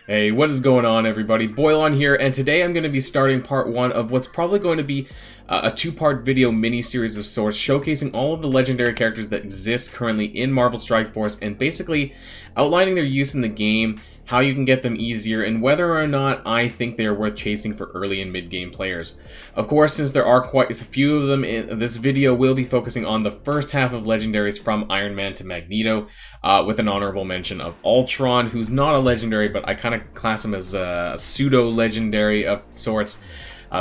Hey, what is going on, everybody? Boylon here, and today I'm going to be starting part 1 of what's probably going to be a two-part video mini-series of sorts, showcasing all of the legendary characters that exist currently in Marvel Strike Force, and basically outlining their use in the game, how you can get them easier, and whether or not I think they are worth chasing for early and mid-game players. Of course, since there are quite a few of them, this video will be focusing on the first half of Legendaries from Iron Man to Magneto, with an honorable mention of Ultron, who's not a legendary, but I kind of class him as a pseudo-legendary of sorts.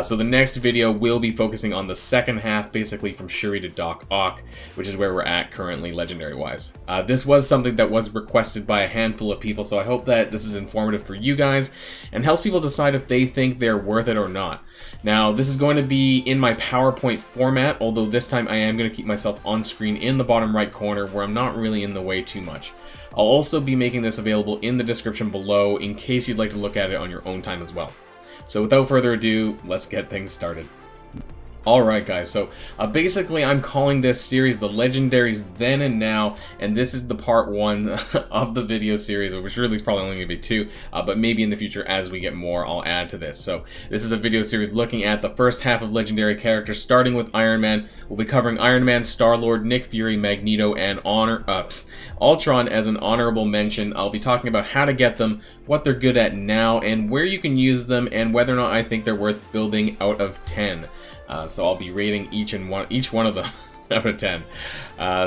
So the next video will be focusing on the second half, basically from Shuri to Doc Ock, which is where we're at currently, legendary-wise. This was something that was requested by a handful of people, so I hope that this is informative for you guys, and helps people decide if they think they're worth it or not. Now, this is going to be in my PowerPoint format, although this time I am going to keep myself on screen in the bottom right corner, where I'm not really in the way too much. I'll also be making this available in the description below, in case you'd like to look at it on your own time as well. So without further ado, let's get things started. Alright guys, so basically I'm calling this series the Legendaries Then and Now, and this is the part 1 of the video series, which really is probably only going to be 2, but maybe in the future as we get more I'll add to this. So this is a video series looking at the first half of legendary characters, starting with Iron Man. We'll be covering Iron Man, Star-Lord, Nick Fury, Magneto, and Ultron as an honorable mention. I'll be talking about how to get them, what they're good at now, and where you can use them, and whether or not I think they're worth building out of 10. So I'll be rating each one of them out of 10.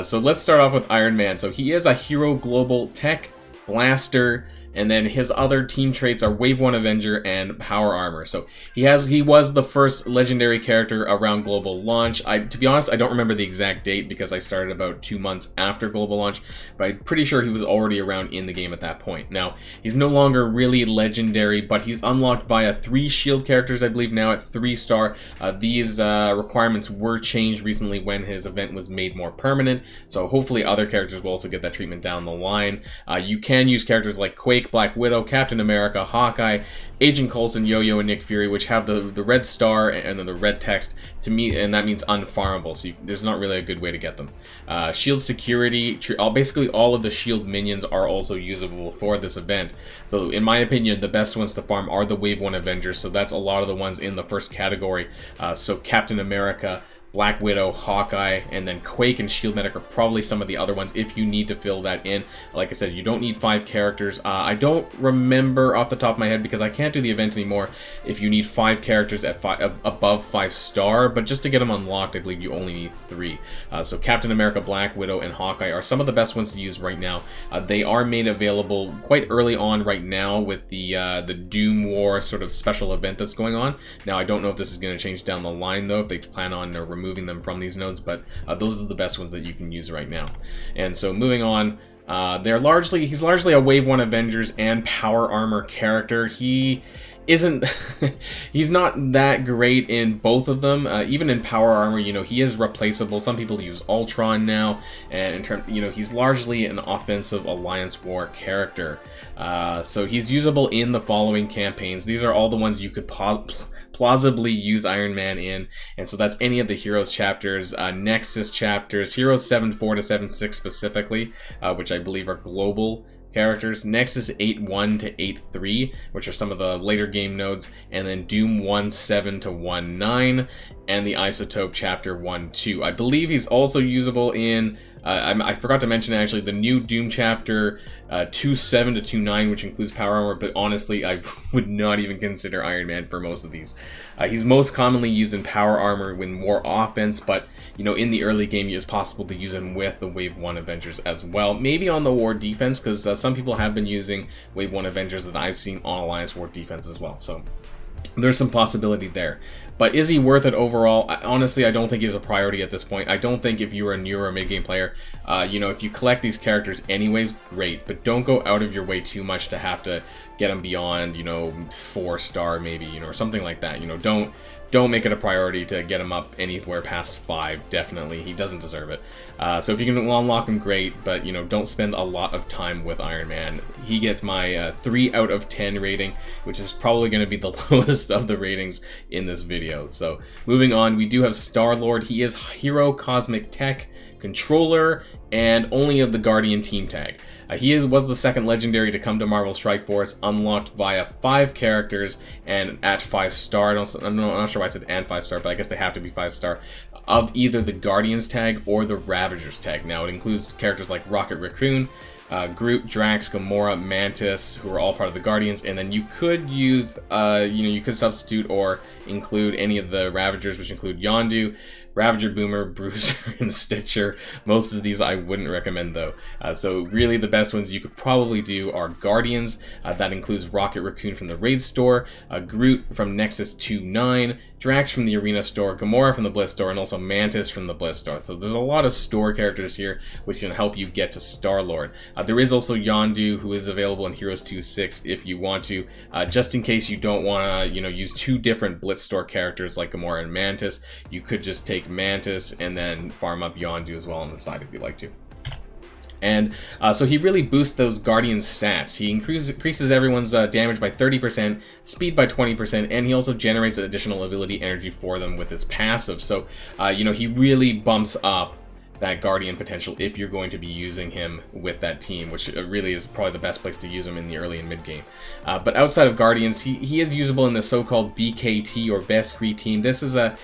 So let's start off with Iron Man. So he is a hero, global, tech, blaster, and then his other team traits are Wave 1 Avenger and Power Armor. So he was the first legendary character around global launch. To be honest, I don't remember the exact date because I started about 2 months after global launch, but I'm pretty sure he was already around in the game at that point. Now, he's no longer really legendary, but he's unlocked via 3 shield characters, I believe, now at 3-star. These requirements were changed recently when his event was made more permanent, so hopefully other characters will also get that treatment down the line. You can use characters like Quake, Black Widow, Captain America, Hawkeye, Agent Coulson, Yo-Yo, and Nick Fury, which have the red star and then the red text to me, and that means unfarmable, so there's not really a good way to get them. Shield security, basically all of the shield minions are also usable for this event. So in my opinion, the best ones to farm are the Wave 1 Avengers, so that's a lot of the ones in the first category. So Captain America, Black Widow, Hawkeye, and then Quake and Shield Medic are probably some of the other ones if you need to fill that in. Like I said, you don't need 5 characters. I don't remember off the top of my head because I can't do the event anymore if you need 5 characters at above 5-star, but just to get them unlocked, I believe you only need 3. So Captain America, Black Widow, and Hawkeye are some of the best ones to use right now. They are made available quite early on right now with the Doom War sort of special event that's going on. Now, I don't know if this is going to change down the line, though, if they plan on removing them from these nodes, but those are the best ones that you can use right now. And so moving on, he's largely a Wave 1 Avengers and Power Armor character. He isn't he's not that great in both of them. Even in Power Armor, he is replaceable. Some people use Ultron now, and in terms, he's largely an offensive Alliance War character. So he's usable in the following campaigns. These are all the ones you could plausibly use Iron Man in, and so that's any of the Heroes chapters, Nexus chapters, Heroes 7.4 to 7.6 specifically, which I believe are global characters, Nexus 8.1 to 8.3, which are some of the later game nodes, and then Doom 1.7 to 1.9, and the Isotope Chapter 1.2. I believe he's also usable in, I forgot to mention actually, the new Doom Chapter 2.7 to 2.9, which includes Power Armor, but honestly, I would not even consider Iron Man for most of these. He's most commonly used in Power Armor with more offense, but, in the early game, it's possible to use him with the Wave 1 Avengers as well. Maybe on the War Defense, because some people have been using Wave 1 Avengers that I've seen on Alliance War Defense as well, so there's some possibility there. But is he worth it overall? Honestly, I don't think he's a priority at this point. I don't think if you're a new or mid-game player, if you collect these characters anyways, great. But don't go out of your way too much to have to get them beyond, 4-star maybe, or something like that. Don't make it a priority to get him up anywhere past 5, definitely. He doesn't deserve it. So if you can unlock him, great, but, don't spend a lot of time with Iron Man. He gets my 3 out of 10 rating, which is probably going to be the lowest of the ratings in this video. So moving on, we do have Star-Lord. He is Hero, Cosmic Tech, Controller, and only of the Guardian team tag. Was the second legendary to come to Marvel Strike Force, unlocked via 5 characters and at 5-star. I'm not sure why I said and 5-star, but I guess they have to be 5-star, of either the Guardians tag or the Ravagers tag. Now, it includes characters like Rocket Raccoon, Groot, Drax, Gamora, Mantis, who are all part of the Guardians, and then you could use, you could substitute or include any of the Ravagers, which include Yondu, Ravager, Boomer, Bruiser, and Stitcher. Most of these I wouldn't recommend, though. So really the best ones you could probably do are Guardians. That includes Rocket Raccoon from the Raid Store, Groot from Nexus 2.9, Drax from the Arena Store, Gamora from the Blitz Store, and also Mantis from the Blitz Store. So there's a lot of store characters here which can help you get to Star-Lord. There is also Yondu, who is available in Heroes 2.6 if you want to, just in case you don't want to, use 2 different Blitz Store characters like Gamora and Mantis. You could just take Mantis and then farm up Yondu as well on the side if you'd like to. And so he really boosts those Guardian stats. He increases everyone's damage by 30%, speed by 20%, and he also generates additional ability energy for them with his passive. So, he really bumps up that Guardian potential if you're going to be using him with that team, which really is probably the best place to use him in the early and mid game. But outside of Guardians, he is usable in the so-called BKT or Best Kree team. This is a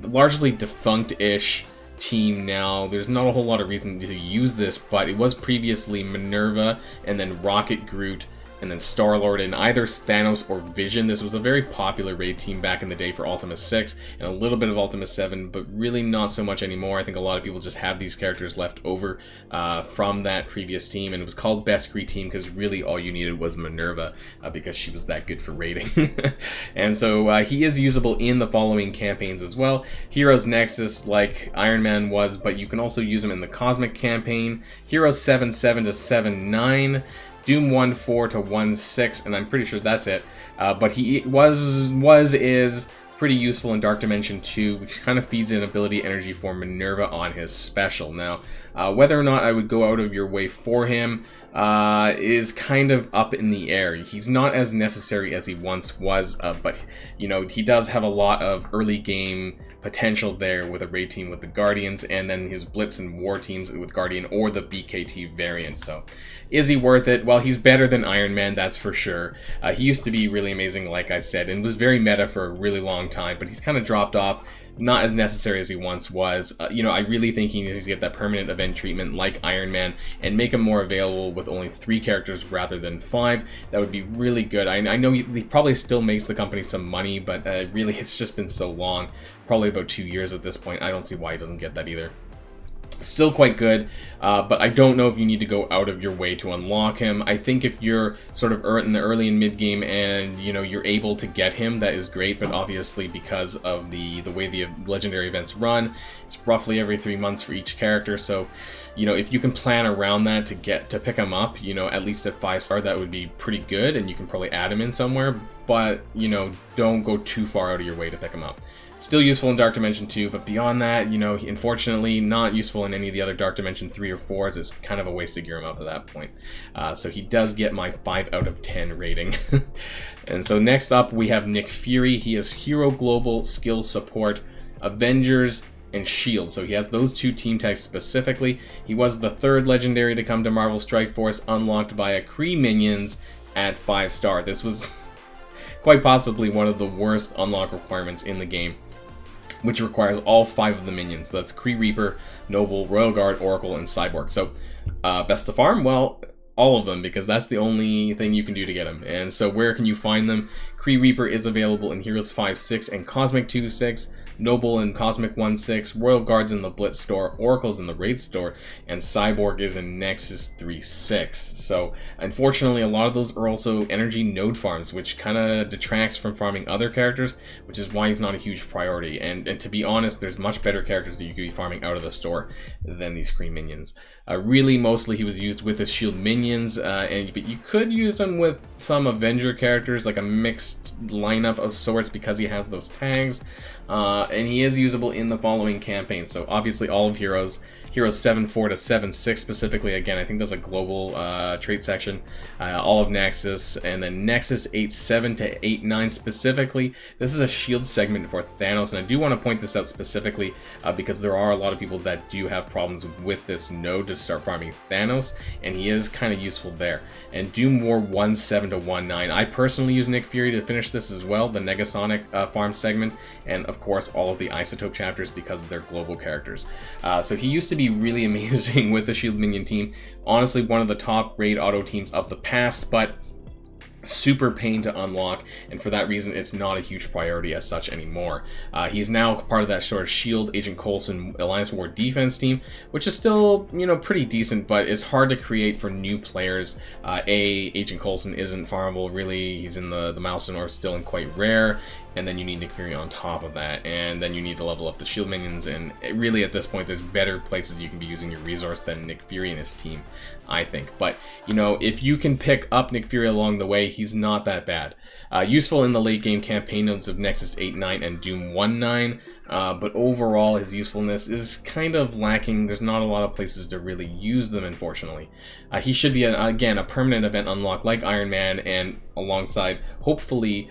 largely defunct-ish team now. There's not a whole lot of reason to use this, but it was previously Minerva and then Rocket, Groot, and then Star-Lord, and either Thanos or Vision. This was a very popular raid team back in the day for Ultima 6 and a little bit of Ultima 7, but really not so much anymore. I think a lot of people just have these characters left over from that previous team, and it was called Best Kree Team because really all you needed was Minerva because she was that good for raiding. And so he is usable in the following campaigns as well. Heroes Nexus, like Iron Man was, but you can also use him in the Cosmic campaign, Heroes 7.7 to 7.9, Doom 1.4 to 1.6, and I'm pretty sure that's it. But he is pretty useful in Dark Dimension 2, which kind of feeds in ability energy for Minerva on his special. Now, whether or not I would go out of your way for him is kind of up in the air. He's not as necessary as he once was, but he does have a lot of early game potential there with a raid team with the Guardians, and then his Blitz and War teams with Guardian or the BKT variant. So is he worth it? Well, he's better than Iron Man, that's for sure. He used to be really amazing, like I said, and was very meta for a really long time, but he's kind of dropped off. Not as necessary as he once was. I really think he needs to get that permanent event treatment like Iron Man and make him more available with only 3 characters rather than 5. That would be really good. I know he probably still makes the company some money, but really it's just been so long. Probably about 2 years at this point. I don't see why he doesn't get that either. Still quite good, but I don't know if you need to go out of your way to unlock him. I think if you're sort of in the early and mid game and you're able to get him, that is great. But obviously, because of the way the legendary events run, it's roughly every 3 months for each character. So, if you can plan around that to pick him up, at least at 5-star, that would be pretty good, and you can probably add him in somewhere. But don't go too far out of your way to pick him up. Still useful in Dark Dimension 2, but beyond that, unfortunately not useful in any of the other Dark Dimension 3 or 4s. It's kind of a waste to gear him up at that point. So he does get my 5 out of 10 rating. And so next up we have Nick Fury. He is Hero Global, Skill Support, Avengers, and Shield. So he has those 2 team tags specifically. He was the 3rd legendary to come to Marvel Strike Force, unlocked via Kree minions at 5-star. This was quite possibly one of the worst unlock requirements in the game, which requires all 5 of the minions. That's Kree Reaper, Noble, Royal Guard, Oracle, and Cyborg. So, best to farm? Well, all of them, because that's the only thing you can do to get them. And so where can you find them? Kree Reaper is available in Heroes 5.6 and Cosmic 2.6, Noble in Cosmic 1.6, Royal Guard's in the Blitz Store, Oracle's in the Raid Store, and Cyborg is in Nexus 3.6. So, unfortunately, a lot of those are also energy node farms, which kind of detracts from farming other characters, which is why he's not a huge priority. And to be honest, there's much better characters that you could be farming out of the store than these Kree minions. Really, mostly he was used with his Shield minions, but you could use him with some Avenger characters, like a mixed lineup of sorts, because he has those tags. And he is usable in the following campaigns. So obviously all of Heroes, Heroes 7-4 to 7-6 specifically. Again, I think there's a global trait section. All of Nexus, and then Nexus 8-7 to 8-9 specifically. This is a shield segment for Thanos, and I do want to point this out specifically because there are a lot of people that do have problems with this node to start farming Thanos, and he is kind of useful there. And Doom War 1-7 to 1-9. I personally use Nick Fury to finish this as well, the Negasonic farm segment, and of course all of the Isotope chapters because of their global characters. So he used to be really amazing with the Shield Minion team. Honestly, one of the top raid auto teams of the past, but super pain to unlock, and for that reason it's not a huge priority as such anymore. He's now part of that sort of Shield, Agent Coulson, Alliance War defense team, which is still, you know, pretty decent, but it's hard to create for new players. Agent Coulson isn't farmable really, he's in the milestone or still in quite rare, and then you need Nick Fury on top of that, and then you need to level up the shield minions, and really at this point there's better places you can be using your resource than Nick Fury and his team, I think. But, you know, if you can pick up Nick Fury along the way, he's not that bad. Useful in the late game campaign nodes of Nexus 8-9 and Doom 1-9, but overall his usefulness is kind of lacking. There's not a lot of places to really use them, unfortunately. He should be, again, a permanent event unlock like Iron Man, and alongside, hopefully,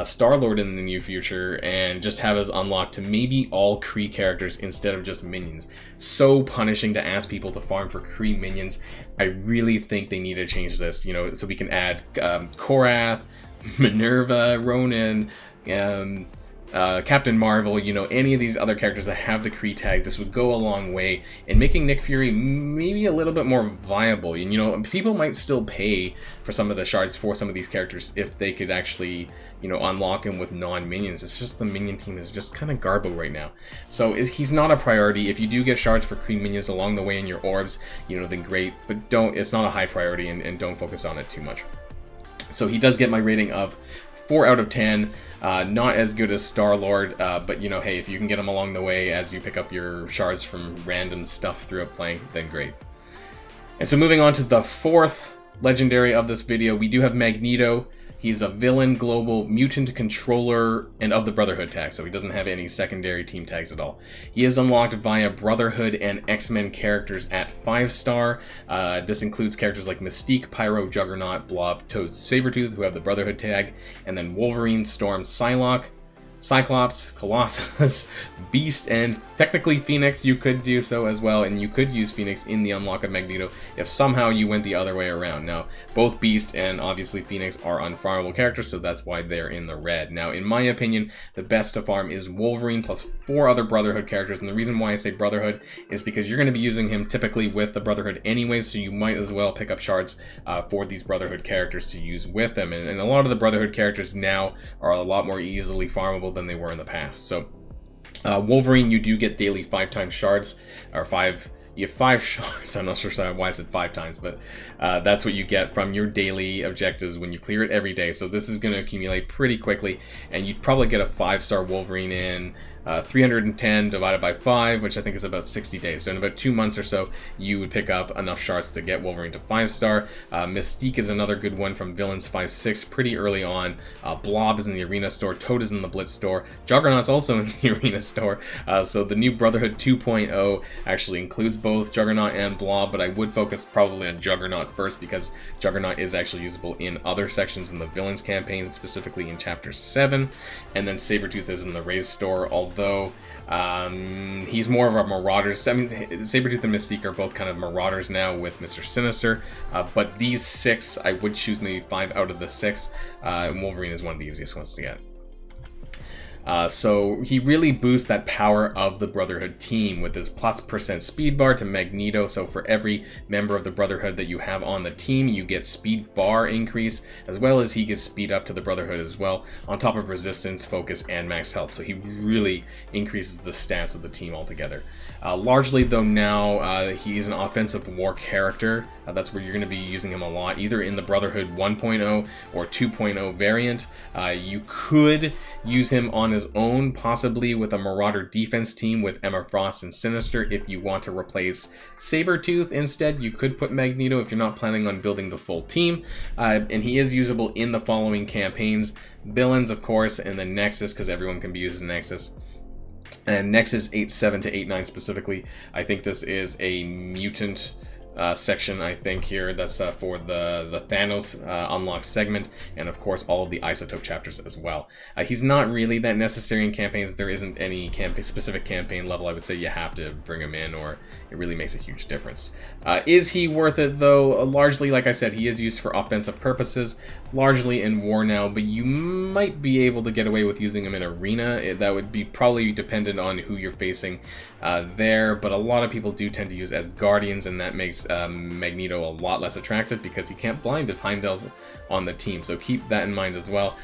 Star-Lord in the near future, and just have us unlocked to maybe all Kree characters instead of just minions. So punishing to ask people to farm for Kree minions. I really think they need to change this, you know, so we can add Korath, Minerva, Ronan, Captain Marvel, you know, any of these other characters that have the Kree tag. This would go a long way in making Nick Fury maybe a little bit more viable. And, you know, people might still pay for some of the shards for some of these characters if they could actually, you know, unlock him with non-minions. It's just the minion team is just kind of garbo right now. So he's not a priority. If you do get shards for Kree minions along the way in your orbs, you know, then great. But it's not a high priority, and don't focus on it too much. So he does get my rating of 4 out of 10. Not as good as Star-Lord, but, you know, hey, if you can get him along the way as you pick up your shards from random stuff throughout playing, then great. And so moving on to the fourth legendary of this video, we do have Magneto. He's a villain, global, mutant controller, and of the Brotherhood tag, so he doesn't have any secondary team tags at all. He is unlocked via Brotherhood and X-Men characters at 5-star. This includes characters like Mystique, Pyro, Juggernaut, Blob, Toad, Sabretooth, who have the Brotherhood tag, and then Wolverine, Storm, Psylocke, Cyclops, Colossus, Beast, and technically Phoenix. You could do so as well, and you could use Phoenix in the unlock of Magneto if somehow you went the other way around. Now, both Beast and obviously Phoenix are unfarmable characters, so that's why they're in the red. Now, in my opinion, the best to farm is Wolverine plus 4 other Brotherhood characters, and the reason why I say Brotherhood is because you're going to be using him typically with the Brotherhood anyway, so you might as well pick up shards for these Brotherhood characters to use with them. And a lot of the Brotherhood characters now are a lot more easily farmable than they were in the past. So Wolverine, you do get daily 5x shards, or you have 5 shards. I'm not sure why I said 5 times, but that's what you get from your daily objectives when you clear it every day. So this is going to accumulate pretty quickly, and you'd probably get a 5-star Wolverine in 310 divided by 5, which I think is about 60 days. So in about 2 months or so, you would pick up enough shards to get Wolverine to 5-star. Mystique is another good one from Villains 5-6 pretty early on. Blob is in the Arena store. Toad is in the Blitz store. Juggernaut's also in the Arena store. So the new Brotherhood 2.0 actually includes both Juggernaut and Blob, but I would focus probably on Juggernaut first because Juggernaut is actually usable in other sections in the Villains campaign, specifically in Chapter 7. And then Sabretooth is in the Raze store, although he's more of a Marauders. I mean, Sabretooth and Mystique are both kind of Marauders now with Mr. Sinister, but these 6, I would choose maybe 5 out of the 6, and Wolverine is one of the easiest ones to get. So he really boosts that power of the Brotherhood team with his +% speed bar to Magneto. So for every member of the Brotherhood that you have on the team, you get speed bar increase, as well as he gets speed up to the Brotherhood as well, on top of resistance, focus, and max health. So he really increases the stats of the team altogether. Largely though now, he's an offensive war character. That's where you're going to be using him a lot, either in the Brotherhood 1.0 or 2.0 variant. You could use him on his own, possibly with a Marauder defense team with Emma Frost and Sinister if you want to replace Sabretooth. Instead, you could put Magneto if you're not planning on building the full team. And he is usable in the following campaigns. Villains, of course, and then Nexus, because everyone can be used in Nexus. And next is 8.7 to 8.9 specifically. I think this is a mutant section, I think, here. That's for the Thanos unlock segment, and of course all of the isotope chapters as well. He's not really that necessary in campaigns. There isn't any specific campaign level I would say you have to bring him in, or it really makes a huge difference. Is he worth it though? Largely, like I said, he is used for offensive purposes, largely in war now, but you might be able to get away with using him in arena. That would be probably dependent on who you're facing there, but a lot of people do tend to use as guardians, and that makes Magneto a lot less attractive because he can't blind if Heimdall's on the team, so keep that in mind as well.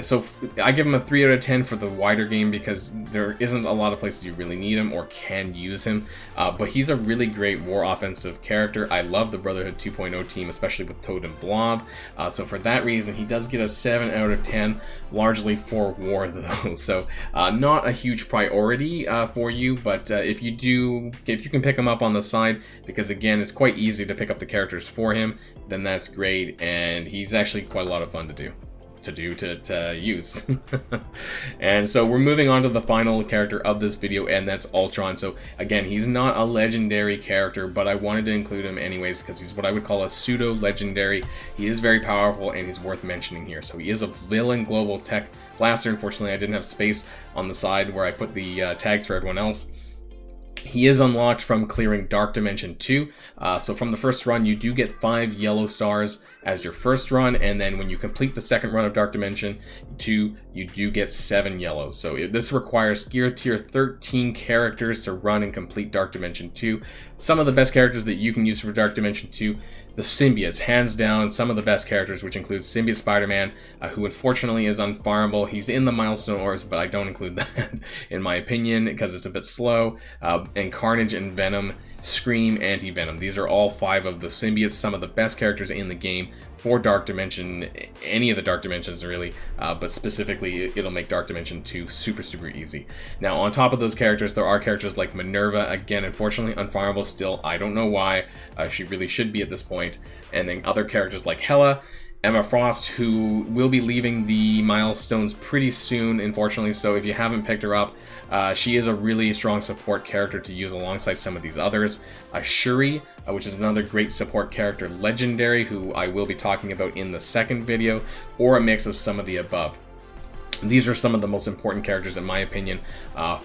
So I give him a 3 out of 10 for the wider game because there isn't a lot of places you really need him or can use him, but he's a really great war offensive character. I love the Brotherhood 2.0 team, especially with Toad and Blob, so for that reason he does get a 7 out of 10, largely for war though, so not a huge priority for you, but if you can pick him up on the side, because again it's quite easy to pick up the characters for him, then that's great, and he's actually quite a lot of fun to use. And so we're moving on to the final character of this video, and that's Ultron. So again, he's not a legendary character, but I wanted to include him anyways because he's what I would call a pseudo legendary. He is very powerful and he's worth mentioning here. So he is a villain global tech blaster. Unfortunately, I didn't have space on the side where I put the tags for everyone else. He is unlocked from clearing Dark Dimension 2, so from the first run you do get 5 yellow stars as your first run, and then when you complete the second run of Dark Dimension 2, you do get 7 yellows. So this requires Gear Tier 13 characters to run and complete Dark Dimension 2. Some of the best characters that you can use for Dark Dimension 2, the symbiotes, hands down, some of the best characters, which includes Symbiote Spider-Man, who unfortunately is unfarmable. He's in the milestone ores, but I don't include that in my opinion because it's a bit slow. And Carnage and Venom, Scream, Anti-Venom. These are all 5 of the symbiotes, some of the best characters in the game for Dark Dimension, any of the Dark Dimensions really, but specifically it'll make Dark Dimension 2 super, super easy. Now on top of those characters, there are characters like Minerva, again unfortunately unfarmable still, I don't know why, she really should be at this point, and then other characters like Hela, Emma Frost, who will be leaving the milestones pretty soon, unfortunately, so if you haven't picked her up, she is a really strong support character to use alongside some of these others. Shuri, which is another great support character, legendary, who I will be talking about in the second video, or a mix of some of the above. These are some of the most important characters in my opinion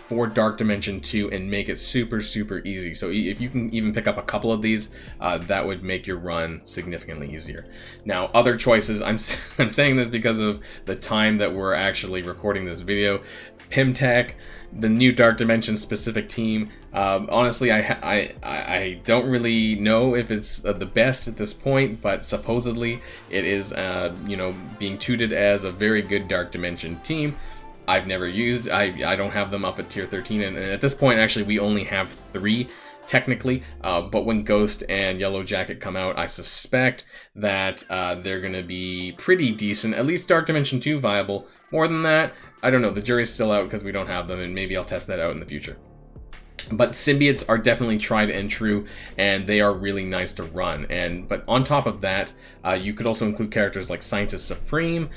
for Dark Dimension 2 and make it super, super easy. So if you can even pick up a couple of these, that would make your run significantly easier. Now other choices, I'm saying this because of the time that we're actually recording this video. Pimtech, the new Dark Dimension specific team. Honestly, I don't really know if it's the best at this point, but supposedly it is, you know, being touted as a very good Dark Dimension team. I've never used, I don't have them up at tier 13, and at this point actually we only have 3 technically, but when Ghost and Yellow Jacket come out, I suspect that they're going to be pretty decent, at least Dark Dimension 2 viable. More than that, I don't know, the jury's still out because we don't have them, and maybe I'll test that out in the future. But symbiotes are definitely tried and true, and they are really nice to run. But on top of that, you could also include characters like Scientist Supreme,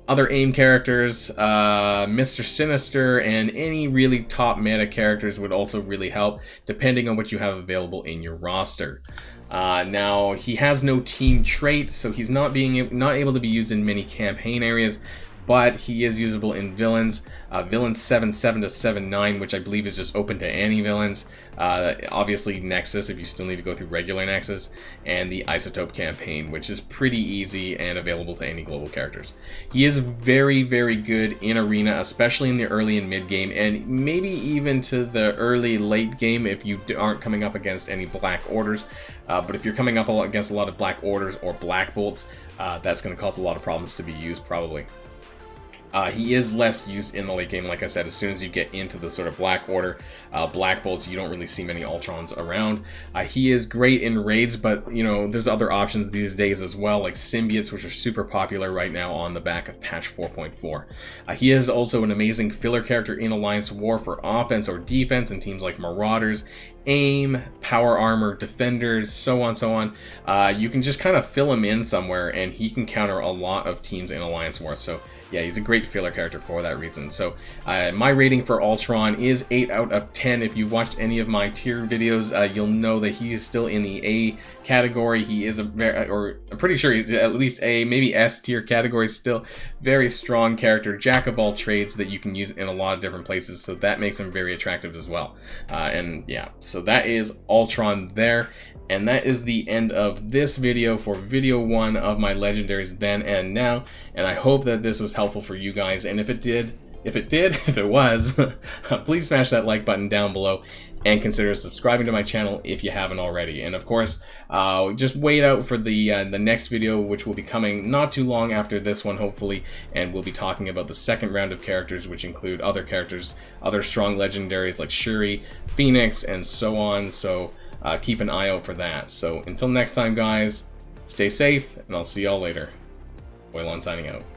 other AIM characters, Mr. Sinister, and any really top meta characters would also really help, depending on what you have available in your roster. Now, he has no team trait, so he's not able to be used in many campaign areas, but he is usable in villains. Villains 7.7 to 7.9, which I believe is just open to any villains. Obviously Nexus, if you still need to go through regular Nexus, and the Isotope campaign, which is pretty easy and available to any global characters. He is very, very good in Arena, especially in the early and mid game, and maybe even to the early late game if you aren't coming up against any Black Orders. But if you're coming up against a lot of Black Orders or Black Bolts, that's going to cause a lot of problems to be used probably. He is less used in the late game, like I said. As soon as you get into the sort of Black Order, Black Bolts, you don't really see many Ultrons around. He is great in raids, but you know, there's other options these days as well, like symbiotes, which are super popular right now on the back of patch 4.4. He is also an amazing filler character in Alliance War for offense or defense in teams like Marauders, aim, power armor, defenders, so on. You can just kind of fill him in somewhere, and he can counter a lot of teams in Alliance Wars. So yeah, he's a great filler character for that reason. So my rating for Ultron is 8 out of 10. If you've watched any of my tier videos, you'll know that he's still in the A category. He is I'm pretty sure he's at least A, maybe S tier category still. Very strong character, jack of all trades that you can use in a lot of different places. So that makes him very attractive as well. And yeah, so that is Ultron there. And that is the end of this video for video 1 of my Legendaries then and now. And I hope that this was helpful for you guys. And if it was, please smash that like button down below and consider subscribing to my channel if you haven't already. And of course, just wait out for the next video, which will be coming not too long after this one, hopefully. And we'll be talking about the second round of characters, which include other characters, other strong Legendaries like Shuri, Phoenix, and so on. So keep an eye out for that. So until next time, guys, stay safe, and I'll see y'all later. Boylon signing out.